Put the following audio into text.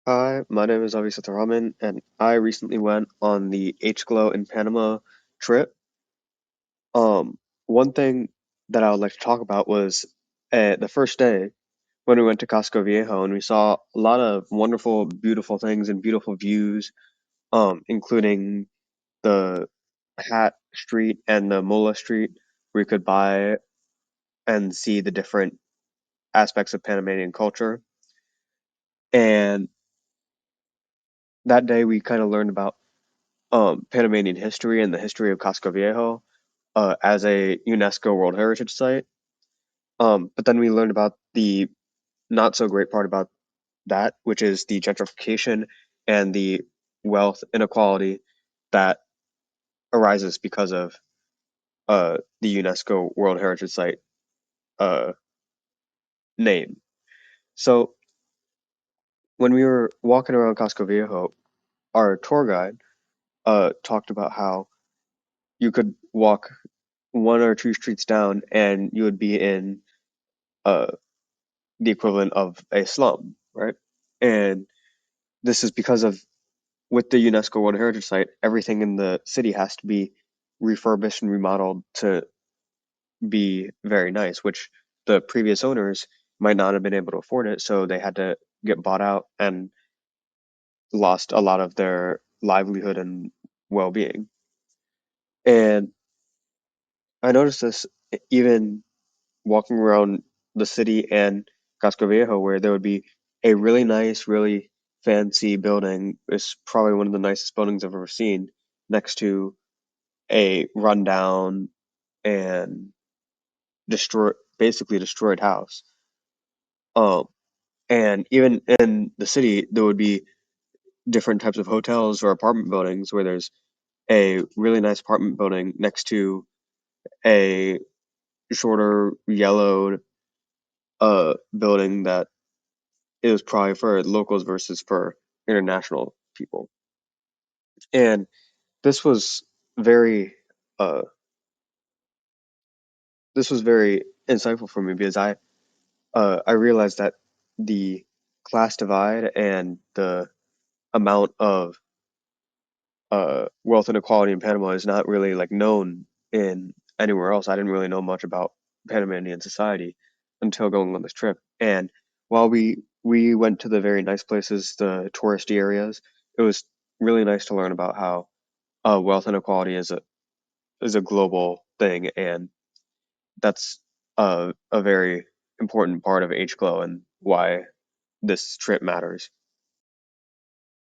Hi, my name is Sethuraman, and I recently went on the H-Glow in Panama trip. One thing that I would like to talk about was the first day when we went to Casco Viejo, and we saw a lot of wonderful, beautiful things and beautiful views, including the Hat Street and the Mola Street, where you could buy and see the different aspects of Panamanian culture. And that day, we kind of learned about Panamanian history and the history of Casco Viejo as a UNESCO World Heritage Site. But then we learned about the not so great part about that, which is the gentrification and the wealth inequality that arises because of the UNESCO World Heritage Site uh, name. So when we were walking around Casco Viejo, our tour guide talked about how you could walk one or two streets down and you would be in uh, the equivalent of a slum, right? And this is because of with the UNESCO World Heritage Site, everything in the city has to be refurbished and remodeled to be very nice, which the previous owners might not have been able to afford it, so they had to get bought out and lost a lot of their livelihood and well-being. And I noticed this even walking around the city and Casco Viejo, where there would be a really nice, really fancy building. It's probably one of the nicest buildings I've ever seen, next to a rundown and basically destroyed house. Um, and even in the city, there would be different types of hotels or apartment buildings where there's a really nice apartment building next to a shorter yellowed building that it was probably for locals versus for international people. And this was very uh this was very insightful for me because I realized that the class divide and the amount of wealth inequality in Panama is not really like known in anywhere else. I didn't really know much about Panamanian society until going on this trip. And while we went to the very nice places, the touristy areas, it was really nice to learn about how wealth inequality is a global thing, and that's a very important part of H Glow and why this trip matters.